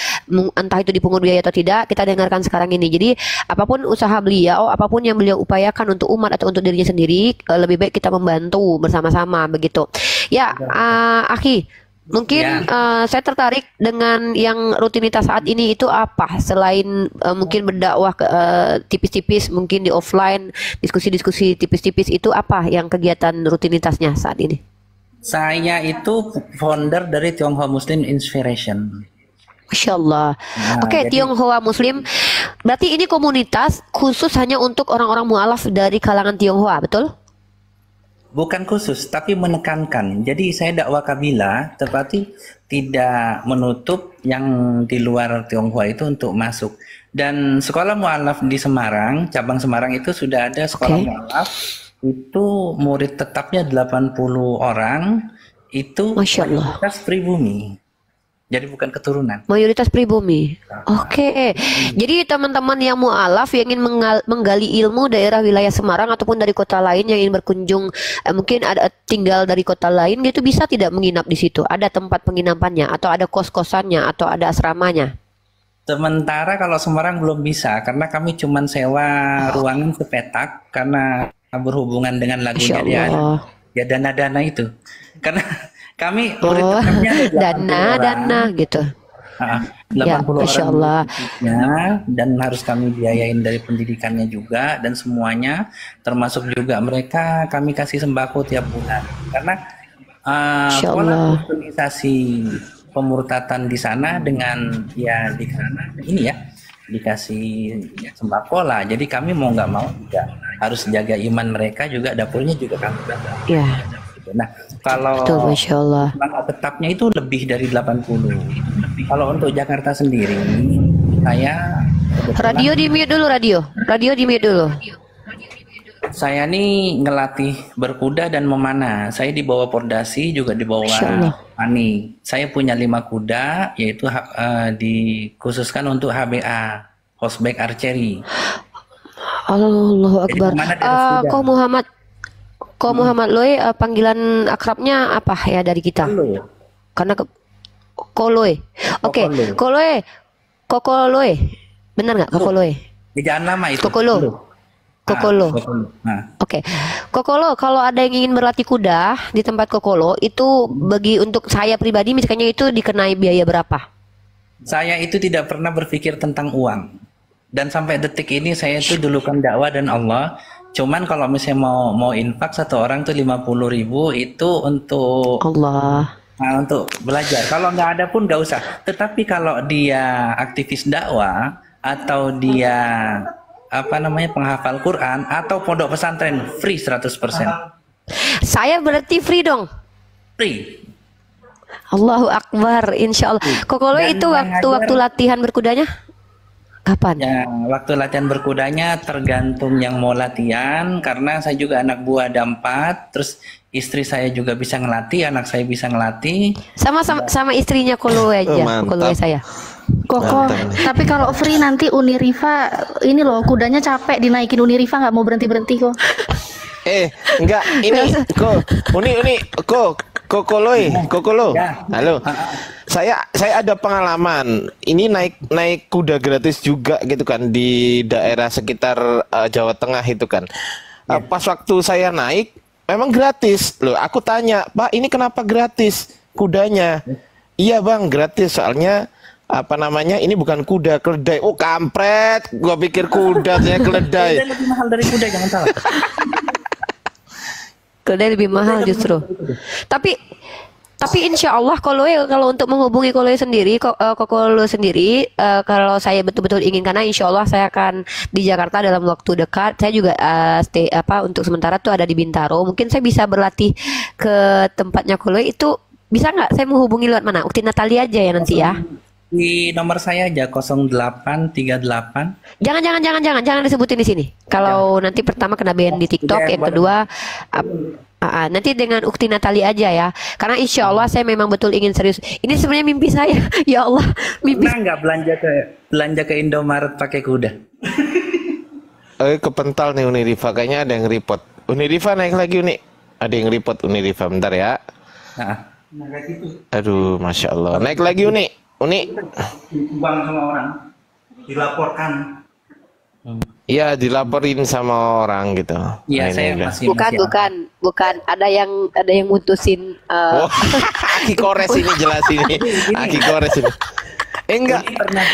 entah itu dipungut biaya atau tidak, kita dengarkan sekarang ini. Jadi apapun usaha beliau, apapun yang beliau upayakan untuk umat atau untuk dirinya sendiri, lebih baik kita membantu bersama-sama begitu. Ya, Aki, mungkin saya tertarik dengan yang rutinitas saat ini itu apa? Selain mungkin berdakwah tipis-tipis, mungkin di offline, diskusi-diskusi tipis-tipis itu apa yang kegiatan rutinitasnya saat ini? Saya itu founder dari Tionghoa Muslim Inspiration. Masya Allah. Oke, Tionghoa Muslim. Berarti ini komunitas khusus hanya untuk orang-orang mualaf dari kalangan Tionghoa, betul? Bukan khusus, tapi menekankan. Jadi saya dakwah kabilah, tetapi tidak menutup yang di luar Tionghoa itu untuk masuk. Dan sekolah mualaf di Semarang, cabang Semarang itu sudah ada sekolah mualaf. Itu murid tetapnya 80 orang. Itu mayoritas pribumi. Jadi bukan keturunan. Mayoritas pribumi. Oke. Jadi teman-teman yang mualaf yang ingin menggali ilmu daerah wilayah Semarang ataupun dari kota lain yang ingin berkunjung, mungkin ada tinggal dari kota lain gitu, bisa tidak menginap di situ? Ada tempat penginapannya atau ada kos-kosannya atau ada asramanya? Sementara kalau Semarang belum bisa karena kami cuma sewa ruangan sepetak karena berhubungan dengan lagunya dia dana-dana itu. Karena kami murid dana gitu. 80 ya, Masya Allah. Dan harus kami biayain dari pendidikannya juga dan semuanya, termasuk juga mereka kami kasih sembako tiap bulan karena pola organisasi pemurtatan di sana dengan ya di sana ini ya dikasih sembako lah, jadi kami mau nggak mau juga harus jaga iman mereka juga, dapurnya juga kami jaga. Ya. Nah, kalau semangat tetapnya itu lebih dari 80. Kalau untuk Jakarta sendiri, saya radio di mute dulu, radio di mute dulu. Saya nih ngelatih berkuda dan memanah. Saya dibawa Pordasi, juga dibawa Ani. Saya punya 5 kuda, yaitu dikhususkan untuk HBA, horseback archery. Allahu Akbar. Ko Muhammad Loe, panggilan akrabnya apa ya dari kita? Karena Koloe. Oke, Koloe. Benar nggak Kokoloe? Ejaan lama itu. Kokolo. Kokolo. Nah, Oke, Kokolo, kalau ada yang ingin berlatih kuda di tempat Kokolo, itu bagi untuk saya pribadi misalnya itu dikenai biaya berapa? saya itu tidak pernah berpikir tentang uang. Dan sampai detik ini saya itu dulukan dakwah dan Allah. Cuman kalau misalnya mau infak satu orang tuh 50.000 itu untuk Allah. untuk belajar. Kalau nggak ada pun nggak usah. Tetapi kalau dia aktivis dakwah atau dia penghafal Quran atau pondok pesantren, free 100%. Saya berarti free dong. Free. Allahu Akbar, insya Allah. Kokolo Dan itu yang waktu ngajar- latihan berkudanya kapan? Ya, waktu latihan berkudanya tergantung yang mau latihan, karena saya juga anak buah ada 4, terus istri saya juga bisa ngelatih, anak saya bisa ngelatih. Sama istrinya Kolo aja, mantap. Kolo saya. Koko, tapi kalau free nanti Uniriva ini loh kudanya capek dinaikin Uniriva nggak mau berhenti kok. Enggak, ini Kokolo. Ya. Halo. Saya ada pengalaman. Ini naik kuda gratis juga gitu kan di daerah sekitar Jawa Tengah itu kan. Pas waktu saya naik memang gratis. Loh, aku tanya, "Pak, ini kenapa gratis kudanya?" "Iya, Bang, gratis soalnya ini bukan kuda, keledai." "Oh, kampret. Gua pikir kuda, saya keledai." Keledai lebih mahal dari kuda, jangan salah. Keledai lebih mahal justru. Tapi insya Allah kalau untuk menghubungi Kolo sendiri, Kolo sendiri, kalau saya betul-betul ingin, karena insya Allah saya akan di Jakarta dalam waktu dekat. Saya juga untuk sementara tuh ada di Bintaro. Mungkin saya bisa berlatih ke tempatnya Kolo itu. Bisa nggak saya menghubungi lewat mana? Ukti Natali aja ya nanti ya. Di nomor saya aja 0838. Jangan disebutin di sini. Kalau nanti pertama kena ban di TikTok, yang kedua nanti dengan Ukti Natali aja ya. Karena insya Allah saya memang betul ingin serius. Ini sebenarnya mimpi saya. Ya Allah, mimpi. Pernah nggak belanja ke Indomaret pakai kuda? Kepental nih Uniriva, kayaknya ada yang report. Uniriva naik lagi Uni. Ada yang report Uniriva, bentar ya. Nah, kayak gitu. Aduh, Masya Allah. Naik lagi Uni. Dibuang sama orang. Dilaporkan. Iya, dilaporin sama orang gitu. Iya, Nah, saya ini udah. masih Bukan. Ada yang mutusin. Oh, Aki Kores ini jelas ini. Aki Kores ini. Enggak. pernah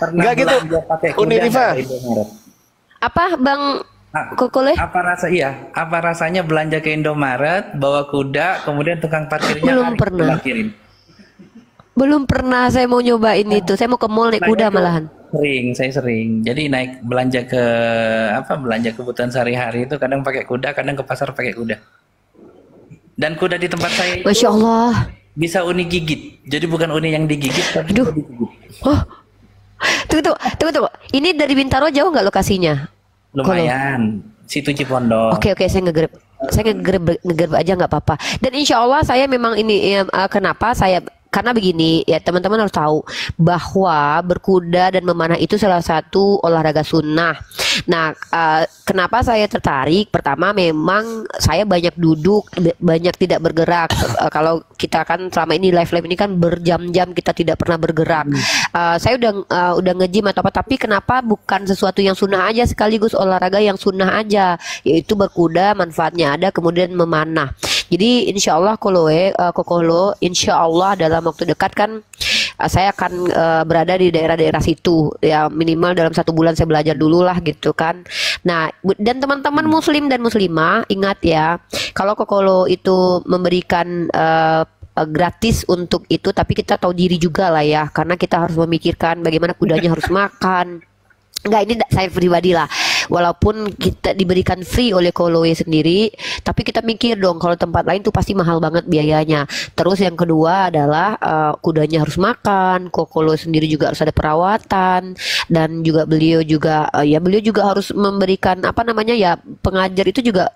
Enggak gitu. belanja pakai kuda Uniriva. nggak ke Indomaret? Apa Bang Kokole? Apa rasanya belanja ke Indomaret, bawa kuda, kemudian tukang parkirnya Belum pernah. parkirin? Belum pernah saya mau nyobain itu. Saya mau ke mall naik kuda malahan. Saya sering. Jadi belanja kebutuhan sehari-hari itu kadang pakai kuda, kadang ke pasar pakai kuda. Dan kuda di tempat saya itu Masya Allah. bisa uni gigit. Jadi bukan uni yang digigit, tapi Aduh. digigit. Oh. Tunggu. Ini dari Bintaro jauh nggak lokasinya? Lumayan. Situ Cipondo. Oke, saya ngegrab aja nggak apa-apa. Dan insya Allah saya memang ini kenapa saya, karena begini ya teman-teman harus tahu bahwa berkuda dan memanah itu salah satu olahraga sunnah. Nah, kenapa saya tertarik? Pertama memang saya banyak duduk, banyak tidak bergerak. Kalau kita kan selama ini live ini kan berjam-jam kita tidak pernah bergerak. Saya udah nge-gym atau apa, tapi kenapa bukan sesuatu yang sunnah aja sekaligus olahraga yang sunnah aja, yaitu berkuda manfaatnya ada, kemudian memanah. Jadi insya Allah Kokolo insya Allah dalam waktu dekat kan saya akan berada di daerah-daerah situ ya, minimal dalam 1 bulan saya belajar dulu lah gitu kan. Nah, dan teman-teman muslim dan muslimah ingat ya, kalau Kokolo itu memberikan gratis untuk itu, tapi kita tahu diri juga lah ya, karena kita harus memikirkan bagaimana kudanya harus makan. Enggak, ini saya pribadi lah. Walaupun kita diberikan free oleh Kolowe sendiri, tapi kita mikir dong kalau tempat lain tuh pasti mahal banget biayanya. Terus yang kedua adalah kudanya harus makan, Kolowe sendiri juga harus ada perawatan, dan juga beliau juga harus memberikan pengajar itu juga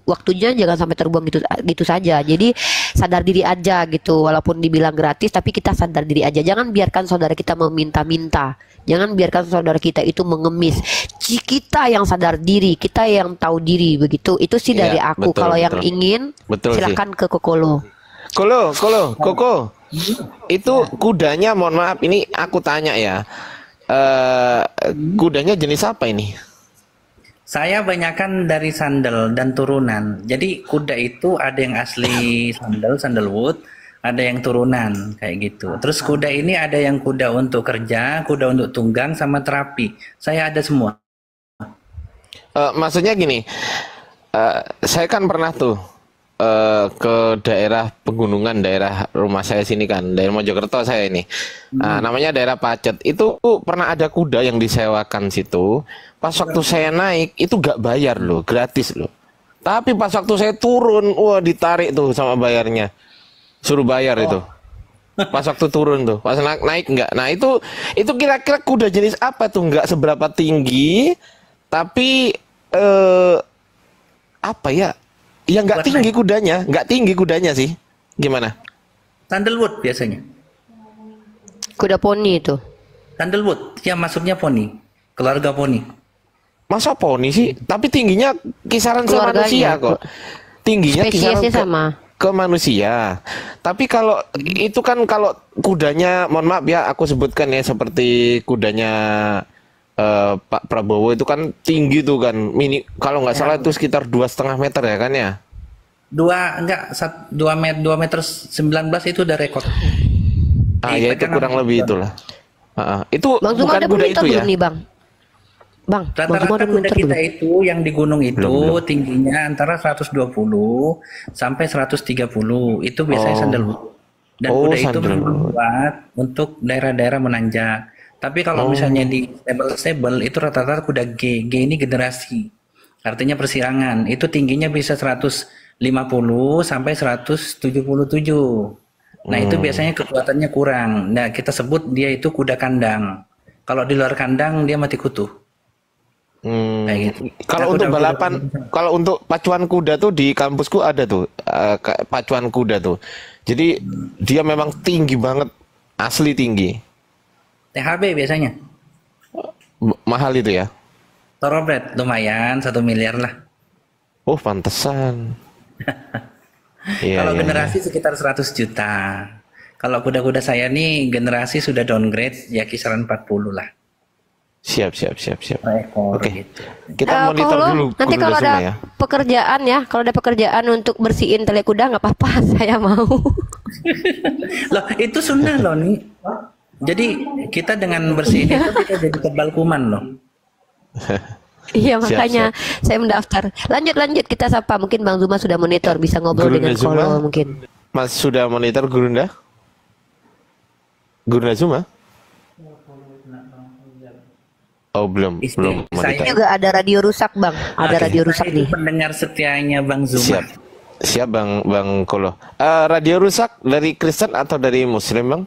waktunya jangan sampai terbuang gitu saja. Jadi sadar diri aja gitu, walaupun dibilang gratis tapi kita sadar diri aja. Jangan biarkan saudara kita meminta-minta. Jangan biarkan saudara kita itu mengemis. Kita yang sadar diri, kita yang tahu diri begitu. Itu sih dari aku. Kalau yang ingin silakan ke Kokolo. Koko. Itu kudanya, mohon maaf ini aku tanya ya. Kudanya jenis apa ini? Saya banyakkan dari sandal dan turunan. Jadi kuda itu ada yang asli sandalwood, ada yang turunan kayak gitu. Terus kuda ini ada yang kuda untuk kerja, kuda untuk tunggang, sama terapi. Saya ada semua. Maksudnya gini, saya kan pernah tuh ke daerah pegunungan, daerah rumah saya sini kan, daerah Mojokerto saya ini. Namanya daerah Pacet. Itu pernah ada kuda yang disewakan situ. Pas waktu saya naik itu gak bayar loh, gratis loh. Tapi pas waktu saya turun, wah ditarik tuh sama bayarnya, suruh bayar itu. Pas waktu turun tuh, pas naik enggak. Nah itu kira-kira kuda jenis apa tuh? Nggak seberapa tinggi, tapi apa ya? Ya nggak tinggi kudanya sih. Gimana? Sandalwood biasanya. Kuda poni itu. Sandalwood, ya maksudnya poni, keluarga poni. Masa poni sih? Tapi tingginya kisaran sama manusia kok. Tingginya kisaran sama ke manusia. Tapi kalau itu kan kalau kudanya, mohon maaf ya, aku sebutkan ya seperti kudanya Pak Prabowo itu kan tinggi tuh kan, kalau nggak salah itu sekitar 2,5 meter ya kan ya? 2 meter 19 itu udah rekor. Ya itu kurang lebih itulah. Itu Bang Zuma bukan ada kuda itu ya? Nih, Bang. Rata-rata kuda kita itu yang di gunung itu tingginya antara 120 sampai 130. Itu biasanya sandalwood. Dan kuda itu memang buat untuk daerah-daerah menanjak. Tapi kalau misalnya di stable itu rata-rata kuda G. G ini generasi. Artinya persirangan. Itu tingginya bisa 150 sampai 177. Nah, itu biasanya kekuatannya kurang. Nah, kita sebut dia itu kuda kandang. Kalau di luar kandang dia mati kutu. Gitu. Kalau untuk balapan, kalau untuk pacuan kuda tuh di kampusku ada tuh pacuan kuda tuh. Jadi dia memang tinggi banget, asli tinggi. THB biasanya. Mahal itu ya? Thoroughbred lumayan 1 miliar lah. Oh pantesan. Kalau generasi sekitar 100 juta. Kalau kuda-kuda saya nih generasi sudah downgrade ya kisaran 40 lah. Siap. Oke. Gitu. Kita monitor dulu. Nanti kalau ada ya. pekerjaan ya, kalau ada pekerjaan untuk bersihin tele kuda nggak apa-apa, saya mau. Loh, itu sunnah loh nih. Jadi kita dengan bersihin itu kita jadi kebal kuman loh. Iya makanya saya mendaftar. Lanjut kita sapa, mungkin Bang Zuma sudah monitor, bisa ngobrol dengan Kolo mungkin. Mas sudah monitor Gurunda? Gurunda Zuma? Oh belum monitor. Saya juga ada radio rusak Bang, ada radio rusak nih. Pendengar setianya Bang Zuma. Siap Bang Kolo. Radio rusak dari Kristen atau dari Muslim Bang?